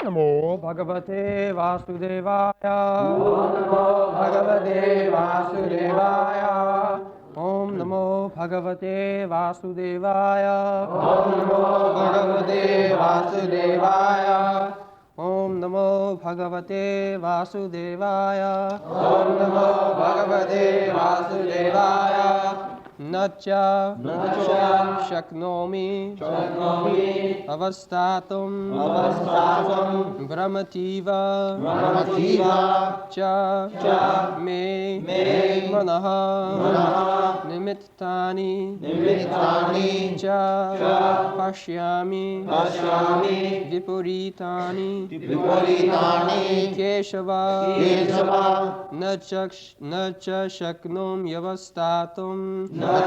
Namo Bhagavate Vasudevaya. Om Namo Bhagavate Vasudevaya. Om Namo Bhagavate Vasudevaya. Om Namo Bhagavate Vasudevaya. Om Namo Bhagavate Vasudevaya. Om Namo Bhagavate Vasudevaya. Nacha Nacha Shaknomi Shaknomi Avastatum Avastatum Brahmativa Brahmativa Cha Me Manaha Nimittani Nimittani Cha Pashyami Vipuritani Viparitani Keshava Kesava Nacha Shaknom Yavastatum Yavastatum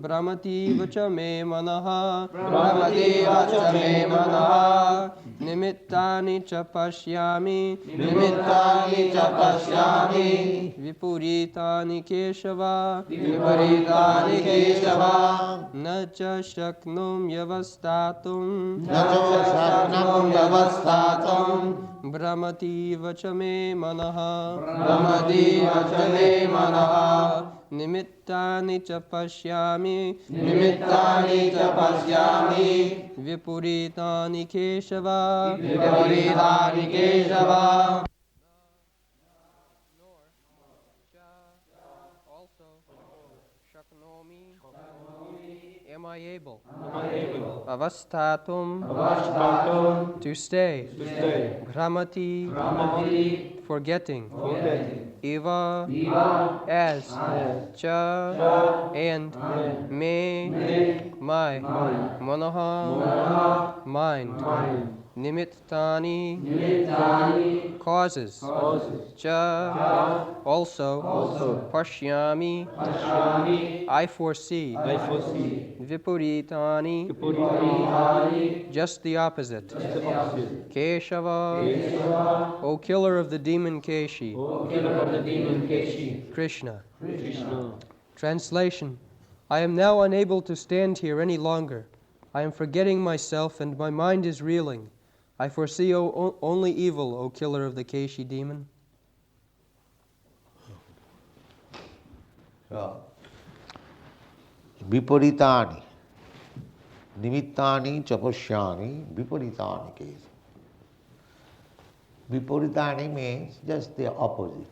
Brahmativa cha me manaha Brahmativa cha me manaha Nimittani cha pashyami Nimittani cha pashyami Vipuritani Keshava Viparitani Kesava Na cha shaknum yavastatum Nacho Shaknam Yavastatum Brahmativa cha me manaha Brahmativa cha me manaha Nimittani cha pashyami Nimittani cha pashyami Vipuritani Keshava Viparitani Kesava Am I able avastatum to stay Bhramati forgetting Eva as Cha and Me my Manaha mind Nimittani causes Cha also Pashyami I foresee Vipuritani just the opposite Keshava O killer of the demon Keshi Krishna Translation I am now unable to stand here any longer. I am forgetting myself and my mind is reeling. I foresee only evil, O killer of the Keshi demon. Viparitani, nimittani chapashyani, viparitani case. Viparitani means just the opposite.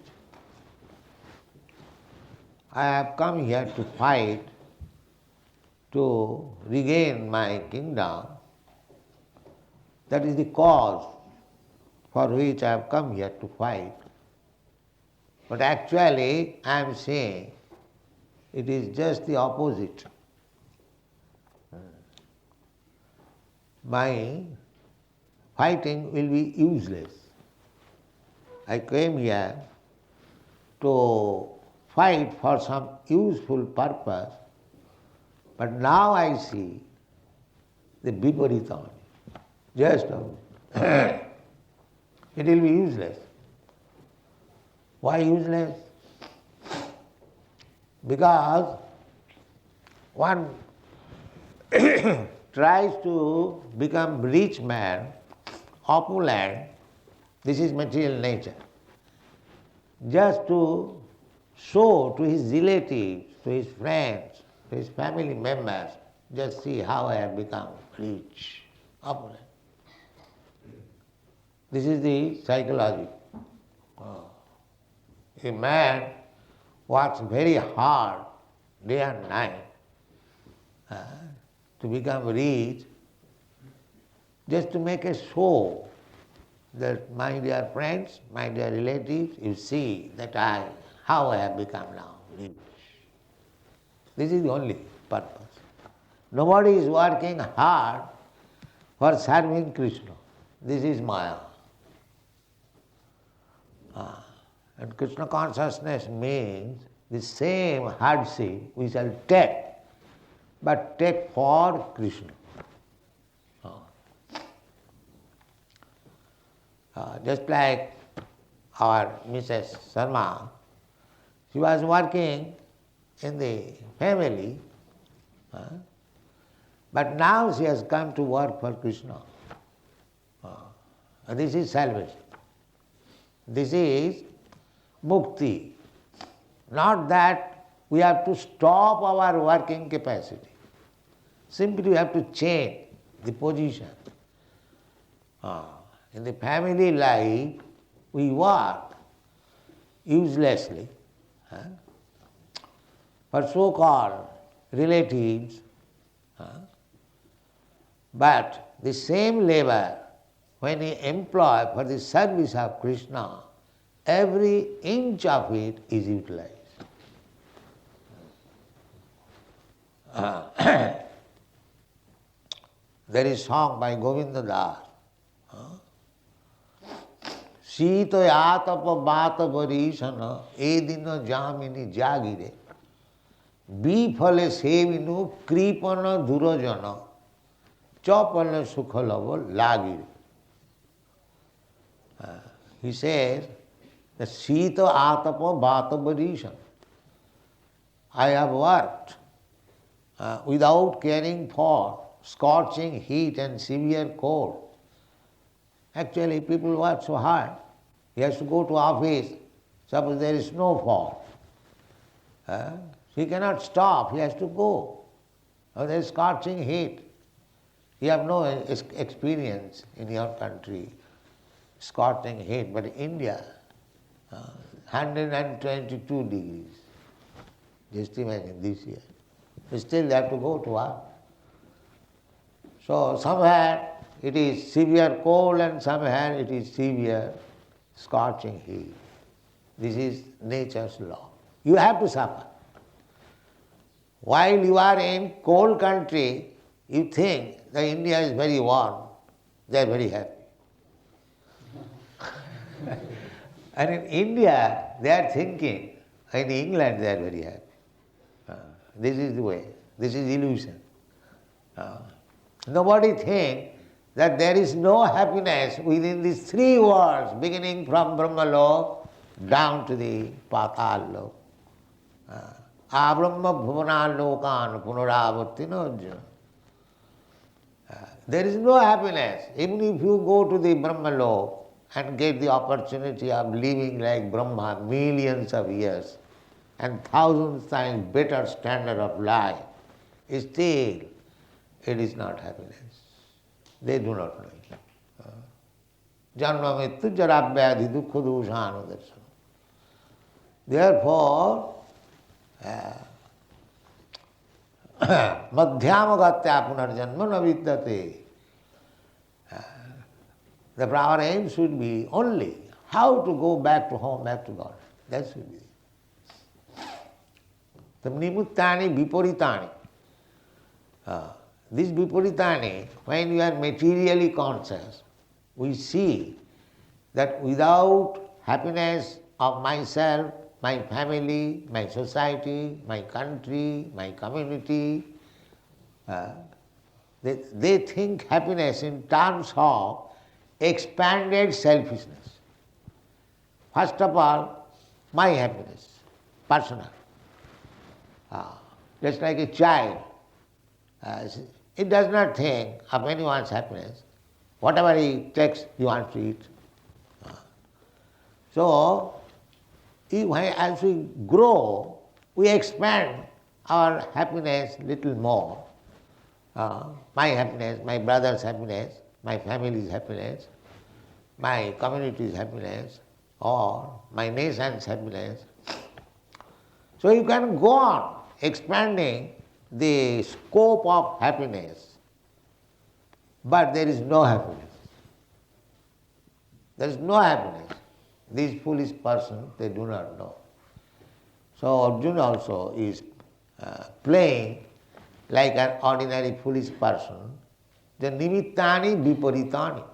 I have come here to fight to regain my kingdom. That is the cause for which I have come here to fight. But actually, I am saying it is just the opposite. My fighting will be useless. I came here to fight for some useful purpose, but now I see the viparitani. Just it will be useless. Why useless? Because one tries to become rich man, opulent, this is material nature, just to show to his relatives, to his friends, to his family members, just see how I have become rich, opulent. This is the psychology. A man works very hard, day and night, to become rich, just to make a show that, my dear friends, my dear relatives, you see that how I have become now rich. This is the only purpose. Nobody is working hard for serving Krishna. This is Maya. And Krishna consciousness means the same hardship we shall take, but take for Krishna. Just like our Mrs. Sharma, she was working in the family, but now she has come to work for Krishna. This is salvation. This is mukti. Not that we have to stop our working capacity. Simply we have to change the position. In the family life, we work uselessly for so-called relatives, but the same labor, when we employ for the service of Krishna, every inch of it is utilized. There is a song by Govinda Das. शीत आतप बात बरीशन ए दिन जामिनी जागिरे विफले सेविनु coupon दुरजन चपल सुख love लागिरे. He says, the शीत आतप बात बरीशन. I have worked without caring for scorching heat and severe cold. Actually, people work so hard. He has to go to office. Suppose there is snowfall. He cannot stop. He has to go. Or there is scorching heat. You have no experience in your country, scorching heat. But in India, 122 degrees. Just imagine this year. But still they have to go to work. So somewhere it is severe cold and somewhere it is severe scorching heat. This is nature's law. You have to suffer. While you are in cold country, you think that India is very warm. They are very happy. And in India, they are thinking, in England they are very happy. This is the way. This is illusion. Nobody thinks that there is no happiness within these three worlds, beginning from Brahmalok down to the Patal-lok. Abrahma bhuvanalokan punaravartino arjuna. There is no happiness. Even if you go to the Brahmalok and get the opportunity of living like Brahma millions of years and thousands times better standard of life, still it is not happiness. They do not know it. Janma mittu jara vyadhi dukkha dosana darsana. Therefore, madhyama gatya punarjanma na vidyate. The our aim should be only how to go back to home, back to God. That should be. The nimuttani viparitani. This viparitani, when we are materially conscious, we see that without happiness of myself, my family, my society, my country, my community, they think happiness in terms of expanded selfishness. First of all, my happiness, personal. Just like a child, it does not think of anyone's happiness. Whatever he takes, he wants to eat. So, as we grow, we expand our happiness little more. My happiness, my brother's happiness, my family's happiness, my community's happiness, or my nation's happiness. So you can go on expanding the scope of happiness, but there is no happiness. There is no happiness. These foolish persons, they do not know. So Arjuna also is playing like an ordinary foolish person. The nimittani viparitani.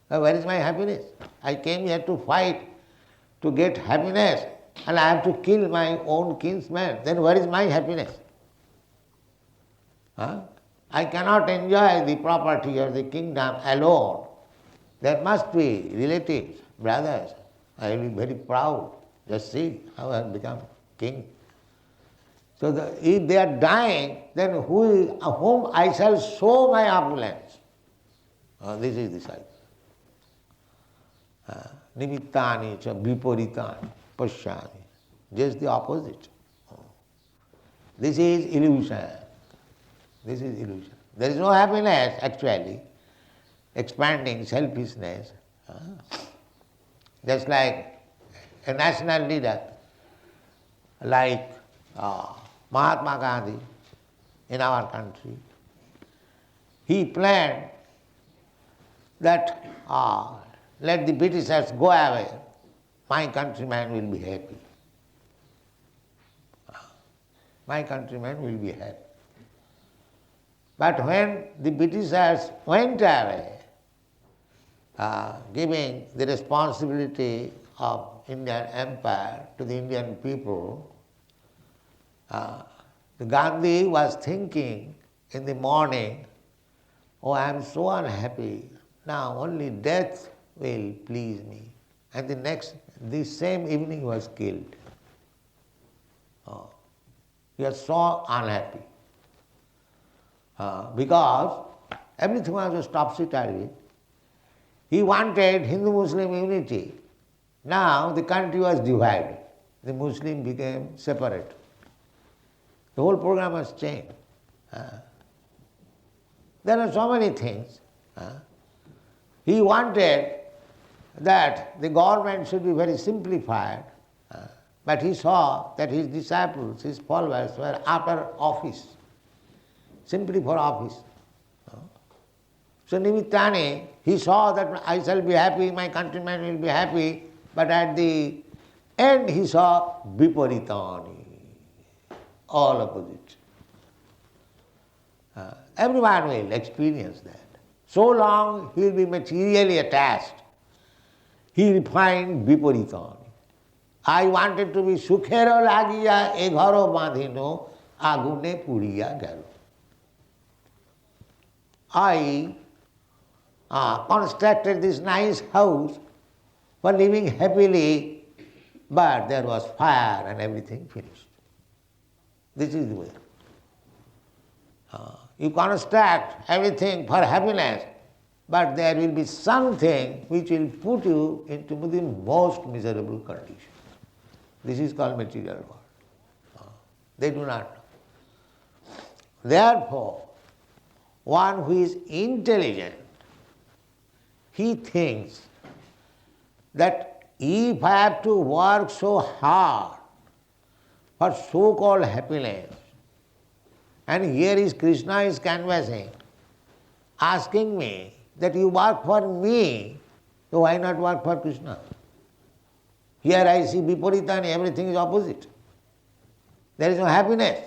Where is my happiness? I came here to fight, to get happiness, and I have to kill my own kinsman. Then where is my happiness? I cannot enjoy the property or the kingdom alone. There must be relatives, brothers. I will be very proud. Just see how I have become king. So if they are dying, then whom I shall show my opulence? This is the cycle. Nimittani cha viparitani pashyami. Just the opposite. This is illusion. This is illusion. There is no happiness actually. Expanding selfishness. Just like a national leader, like Mahatma Gandhi in our country, he planned that let the Britishers go away, my countrymen will be happy. My countrymen will be happy. But when the Britishers went away, giving the responsibility of Indian empire to the Indian people, Gandhi was thinking in the morning, oh, I am so unhappy, now only death will please me. And the same evening he was killed. He was so unhappy. Because everything was topsy-turvy. He wanted Hindu-Muslim unity. Now the country was divided. The Muslim became separate. The whole program was changed. There are so many things. He wanted that the government should be very simplified, but he saw that his disciples, his followers were after office, simply for office. So Nimittani, he saw that I shall be happy, my countrymen will be happy, but at the end he saw Viparitani, all opposite. Everyone will experience that. So long he will be materially attached. He refined Viparitani. I wanted to be sukhero lagiya e gharo bandhino agune puriya gelo. I constructed this nice house for living happily, but there was fire and everything finished. This is the way. You construct everything for happiness, but there will be something which will put you into the most miserable condition. This is called material world. They do not know. Therefore, one who is intelligent, he thinks that if I have to work so hard for so-called happiness, and here is Krishna is canvassing, asking me that you work for me, so why not work for Krishna? Here I see Viparitani, everything is opposite. There is no happiness.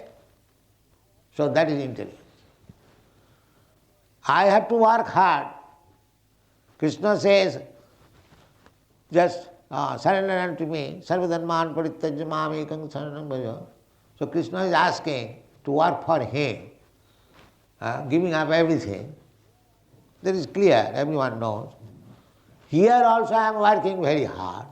So that is intelligence. I have to work hard. Krishna says, just surrender unto me, sarvadharman parityajya mam ekam saranam bhaja. So Krishna is asking to work for him, giving up everything. That is clear, everyone knows. Here also I am working very hard.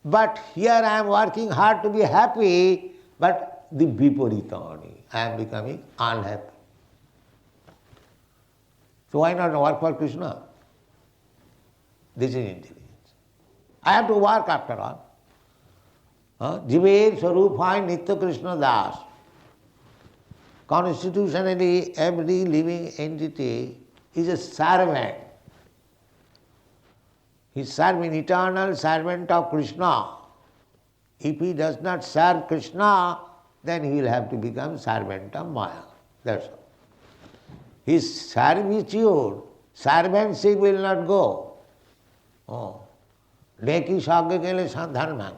But here I am working hard to be happy, but the viparitani, I am becoming unhappy. So why not work for Krishna? This is intelligence. I have to work after all. Jiver Swarupai Nitya Krishna Das. Constitutionally, every living entity is a servant. He is serving eternal servant of Krishna. If he does not serve Krishna, then he will have to become servant of Maya. That's all. His servitude, servantship will not go. Dheki shagya kele sandhan mange.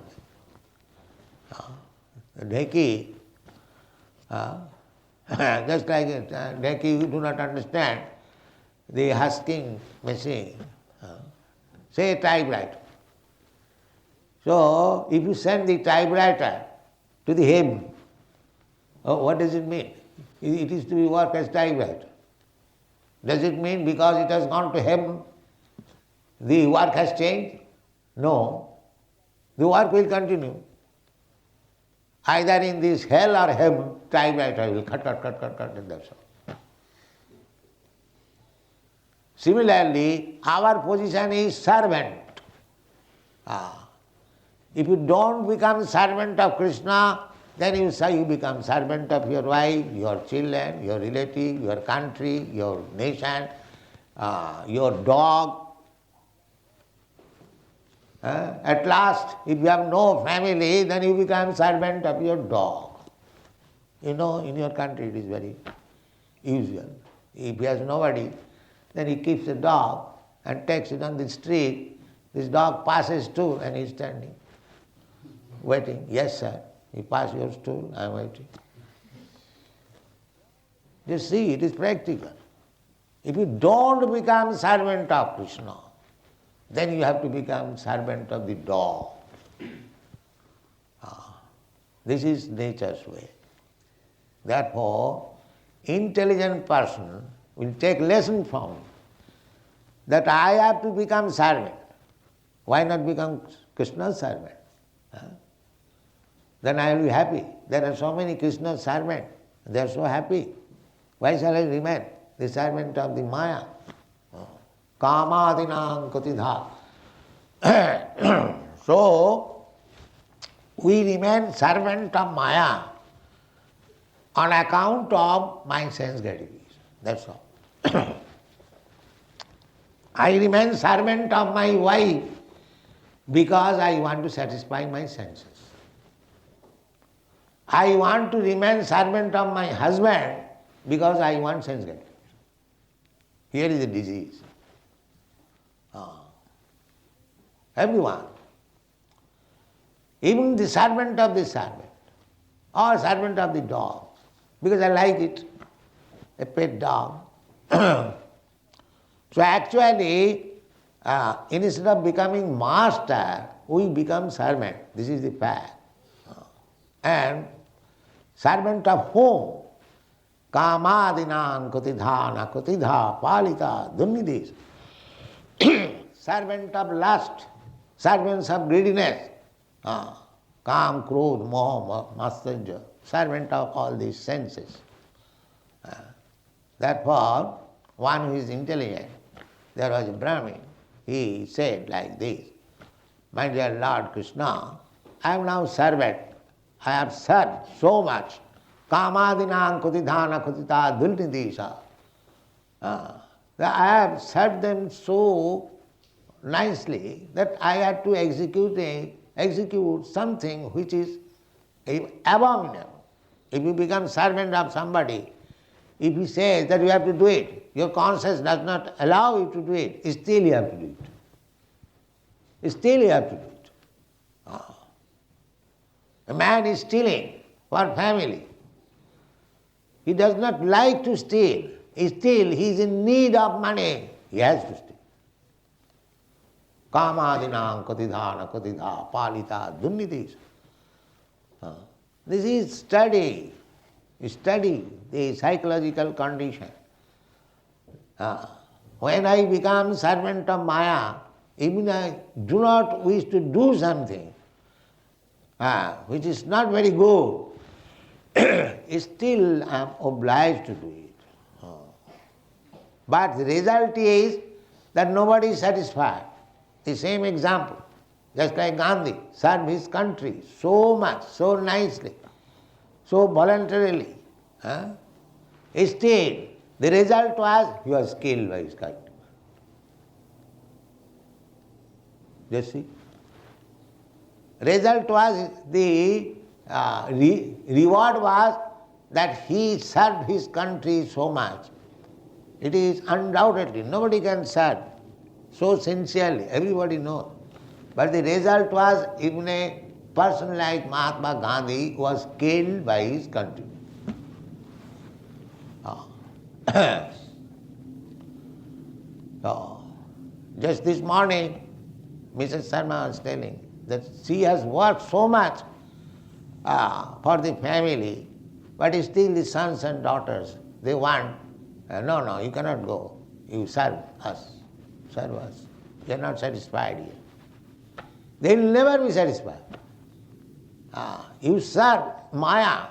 Dheki, just like Dheki, you do not understand the husking machine. Say typewriter. So, if you send the typewriter to the heaven, what does it mean? It is to be work as typewriter. Does it mean because it has gone to heaven, the work has changed? No. The work will continue. Either in this hell or heaven, typewriter will cut, and that's all. Similarly, our position is servant. If you don't become servant of Krishna, then you become servant of your wife, your children, your relative, your country, your nation, your dog. At last, if you have no family, then you become servant of your dog. You know, in your country it is very usual. If he has nobody, then he keeps a dog and takes it on the street. This dog passes too and he is standing, waiting. Yes, sir, you pass your stool, I am waiting. You see, it is practical. If you don't become servant of Krishna, then you have to become servant of the dog. This is nature's way. Therefore, intelligent person will take lesson from it, that I have to become servant. Why not become Krishna's servant? Then I will be happy. There are so many Krishna's servants. They are so happy. Why shall I remain the servant of the Maya? Kamadinam kutidha. So, we remain servant of Maya on account of my sense gratification. That's all. I remain servant of my wife because I want to satisfy my senses. I want to remain servant of my husband because I want sense gratification. Here is the disease. Everyone, even the servant of the servant, or servant of the dog, because I like it, a pet dog. So actually, instead of becoming master, we become servant. This is the fact. And servant of whom? Kamadinam kutidhana kutidha palita dunnidis. Servant of lust, servants of greediness, kam, krodh, moha, matsarya, servant of all these senses. Therefore, one who is intelligent, there was a Brahmin, he said like this, my dear Lord Krishna, I am now servant, I have served so much, kamadinam kutidhana kutita dulnidisa. I have served them so nicely that I had to execute something which is abominable. If you become servant of somebody, if he says that you have to do it, your conscience does not allow you to do it, still you have to do it. Still you have to do it. A man is stealing for family. He does not like to steal. Still he is in need of money. He has to steal. Kamadinam katidhana katidha palita dunnidis. This is study the psychological condition. When I become servant of Maya, even I do not wish to do something which is not very good, still I am obliged to do it. But the result is that nobody is satisfied. The same example, just like Gandhi served his country so much, so nicely, so voluntarily. Still, the result was he was killed by his country. Just see. Result was the reward was that he served his country so much. It is undoubtedly, nobody can serve so sincerely, everybody knows. But the result was even a person like Mahatma Gandhi was killed by his country. So, just this morning, Mrs. Sharma was telling that she has worked so much for the family, but still the sons and daughters, they want, no, you cannot go. You serve us. They are not satisfied here. They will never be satisfied. You serve Maya.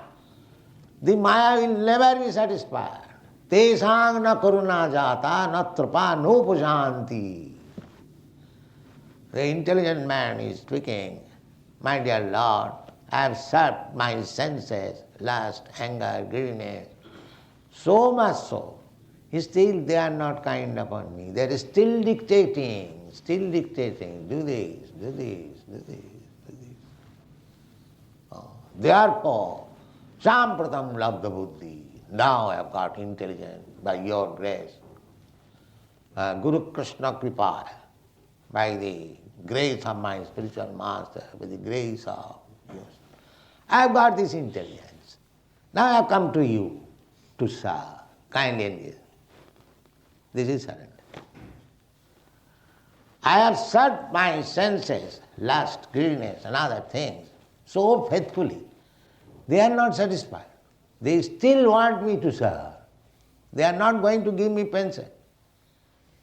The Maya will never be satisfied. Tesang na karuna jata na trapa no pujanti. The intelligent man is speaking, my dear Lord, I have served my senses, lust, anger, greediness, so much so. Still they are not kind upon me. They are still dictating, do this, do this, do this, do this. Therefore, Sampratam Labdha Buddhi, now I have got intelligence by your grace. Guru Krishna Kripa, by the grace of my spiritual master, by the grace of yours. I have got this intelligence. Now I have come to you to serve, kind engage. This is surrender. I have served my senses, lust, greediness and other things so faithfully. They are not satisfied. They still want me to serve. They are not going to give me pension.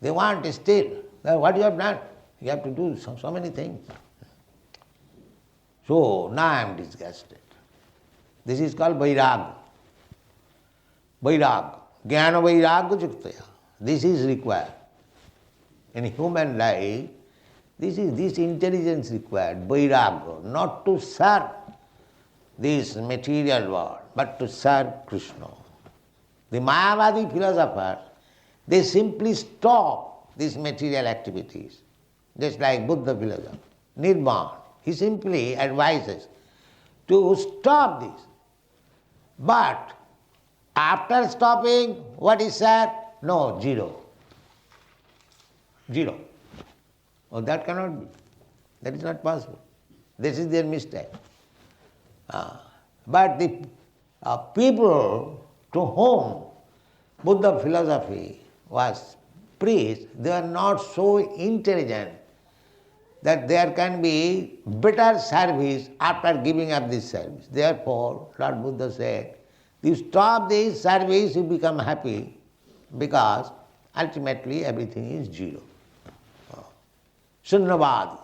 They want still. What you have done? You have to do so many things. So now I am disgusted. This is called vairagya. Vairagya. Jnana vairagya juktaya. This is required. In human life, this intelligence required, vairagya, not to serve this material world, but to serve Krishna. The Mayavadi philosophers, they simply stop these material activities, just like Buddha philosopher, Nirvana. He simply advises to stop this. But after stopping, what is said? No, zero. Zero. Oh, that cannot be. That is not possible. This is their mistake. But the people to whom Buddha philosophy was preached, they are not so intelligent that there can be better service after giving up this service. Therefore, Lord Buddha said, you stop this service, you become happy, because ultimately everything is zero. Sunnavadi,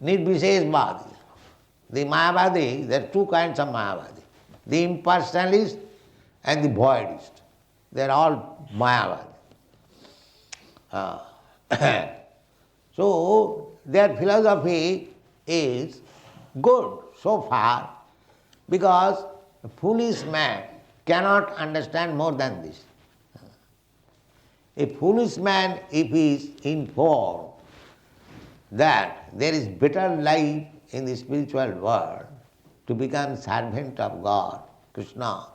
Nirvisheshvadi. The Mayavadi, there are two kinds of Mayavadi. The impersonalist and the voidist. They are all Mayavadi. So their philosophy is good so far, because a foolish man cannot understand more than this. A foolish man, if he is informed that there is better life in the spiritual world, to become servant of God, Krishna,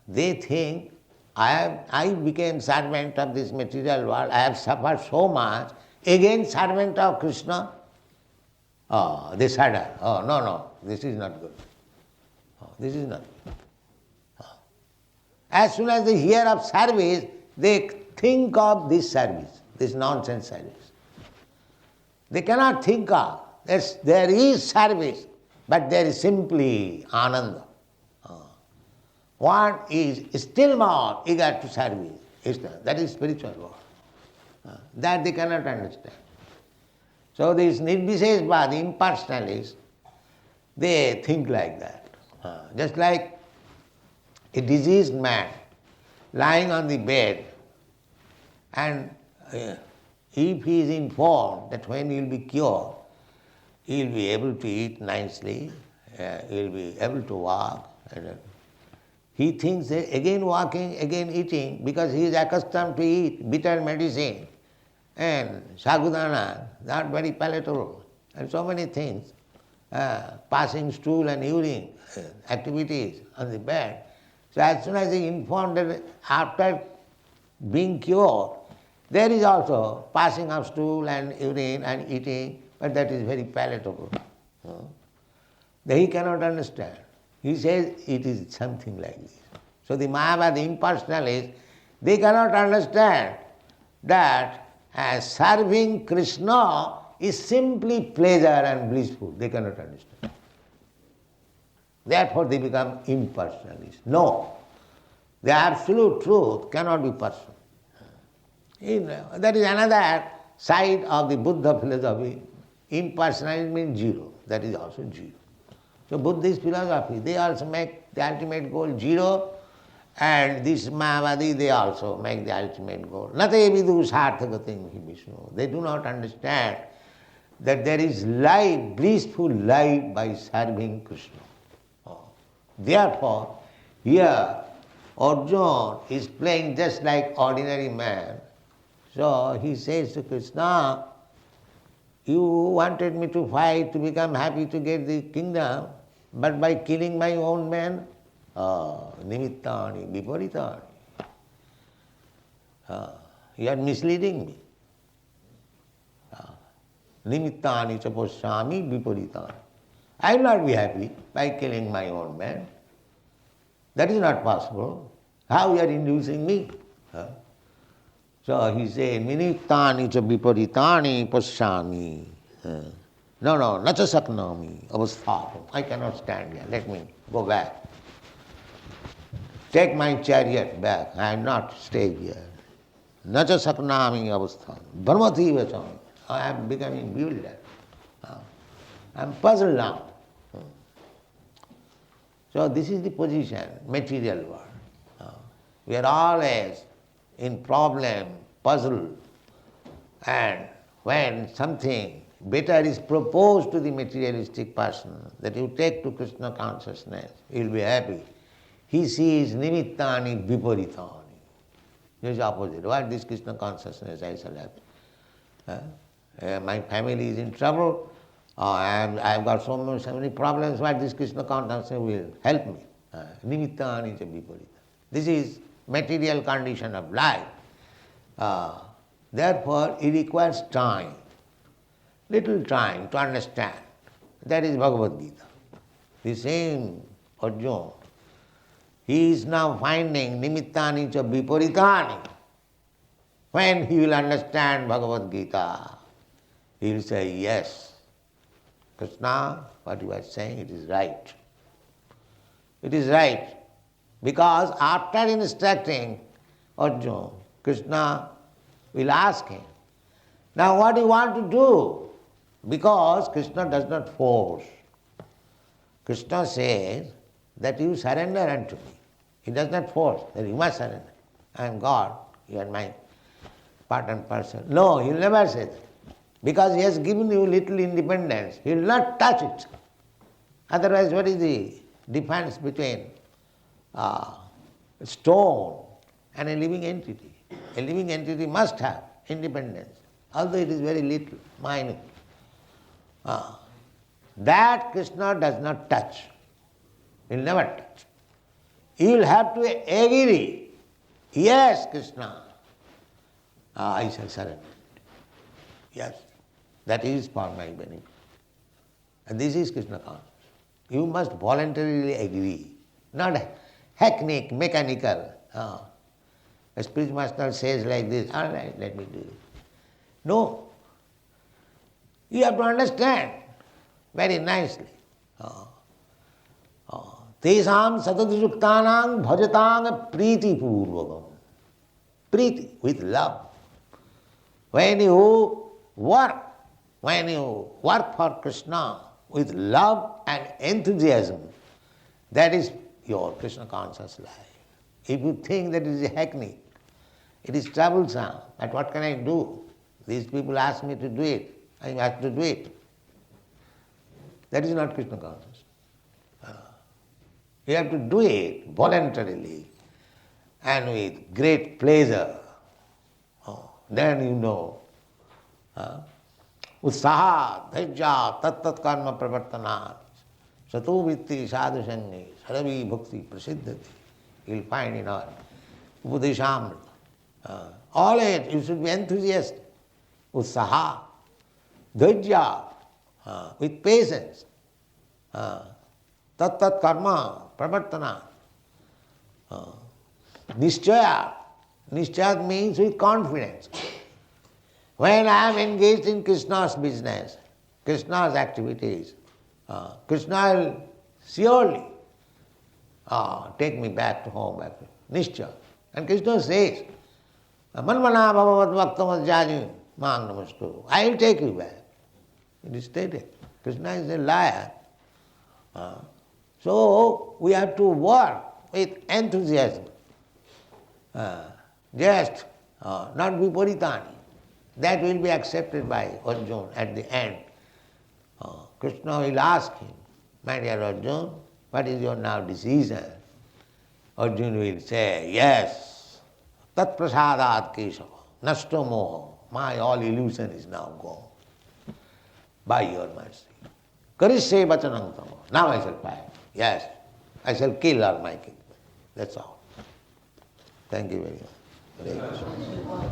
they think, I became servant of this material world, I have suffered so much, again servant of Krishna. They shudder. No, this is not good. This is not good. As soon as they hear of service, they think of this service, this nonsense service. They cannot think of, there is service, but there is simply ananda. One is still more eager to service. That is spiritual world. That they cannot understand. So these Nirvisheshvadi, the impersonalists, they think like that. Just like a diseased man lying on the bed, and if he is informed that when he will be cured, he will be able to eat nicely, he will be able to walk. He thinks that again walking, again eating, because he is accustomed to eat bitter medicine and sagudana, not very palatable, and so many things, passing stool and urine activities on the bed. So as soon as he is informed that after being cured, there is also passing of stool and urine and eating, but that is very palatable. He cannot understand. He says it is something like this. So the Mayavadi impersonalists, they cannot understand that serving Krishna is simply pleasure and blissful. They cannot understand. Therefore they become impersonalists. No, the absolute truth cannot be personal. That is another side of the Buddha philosophy. Impersonalism means zero. That is also zero. So Buddhist philosophy, they also make the ultimate goal zero, And this Mayavadi, they also make the ultimate goal. Nate vidu sarthagatim hi Vishnu. They do not understand that there is life, blissful life by serving Krishna. Therefore, here Arjuna is playing just like ordinary man. So he says to Krishna, you wanted me to fight, to become happy, to get the kingdom, but by killing my own men, nimittani, viparitani. You are misleading me. Nimittani chaposami viparitani. I will not be happy by killing my own men. That is not possible. How you are inducing me? So he said, Nimittani cha viparitani pasyami. No, nacha saknami avasthatam. I cannot stand here. Let me go back. Take my chariot back. I am not staying here. Nacha saknami avasthatam. Brahmati vachami. I am becoming bewildered. I am puzzled now. So this is the position, material world. We are always in problem, puzzle, and when something better is proposed to the materialistic person, that you take to Krishna consciousness, he will be happy. He sees nimittani viparitani. It is opposite. What this Krishna consciousness I shall have? My family is in trouble, and I have got so many problems, what this Krishna consciousness will help me. Nimittani cha viparitani. This is material condition of life. Therefore, it requires time, little time to understand. That is Bhagavad Gita. The same Arjuna, he is now finding nimittani cha viparitani. When he will understand Bhagavad Gita, he will say, yes, Krishna, what you are saying, it is right. It is right. Because after instructing Arjuna, Krishna will ask him, now what do you want to do? Because Krishna does not force. Krishna says that you surrender unto me. He does not force that you must surrender. I am God, you are my part and parcel. No, he will never say that. Because he has given you little independence. He will not touch it. Otherwise, what is the difference between a stone and a living entity? A living entity must have independence, although it is very little, minute. That Krishna does not touch. He will never touch. He will have to agree. Yes, Krishna, I shall surrender. Yes, that is for my benefit. And this is Krishna consciousness. You must voluntarily agree, not hackneyed, mechanical. A spiritual master says like this, all right, let me do it. No. You have to understand very nicely. Tesam satadriyuktanam bhajatang priti purvakam. Priti, with love. When you work for Krishna with love and enthusiasm, that is your Krishna conscious life. If you think that it is a hackney, it is troublesome, but what can I do? These people ask me to do it, I have to do it. That is not Krishna consciousness. You have to do it voluntarily and with great pleasure. Then you know. Utsaha, dhairya, tat karma pravartanat, sato vitti sadhu sangi, saravi bhakti prasiddhati. You will find in our Upadeshamrita. Always you should be enthusiastic. Utsaha, dhairya, with patience. Tat karma pravartanat. Nishchaya. Nishchaya means with confidence. When I am engaged in Krishna's business, Krishna's activities, Krishna will surely take me back to home. Nishcha. And Krishna says, Manmana bhavavat bhaktamadjani mang namastu. I will take you back. It is stated. Krishna is a liar. So we have to work with enthusiasm. just not viparitani. That will be accepted by Arjuna at the end. Krishna will ask him, my dear Arjuna, what is your now decision? Arjuna will say, yes, tat prasadat kesava, nashto moho, my all illusion is now gone by your mercy. Karishe vachanam tamo, now I shall fight. Yes, I shall kill all my kingdom. That's all. Thank you very much. Hare Krishna.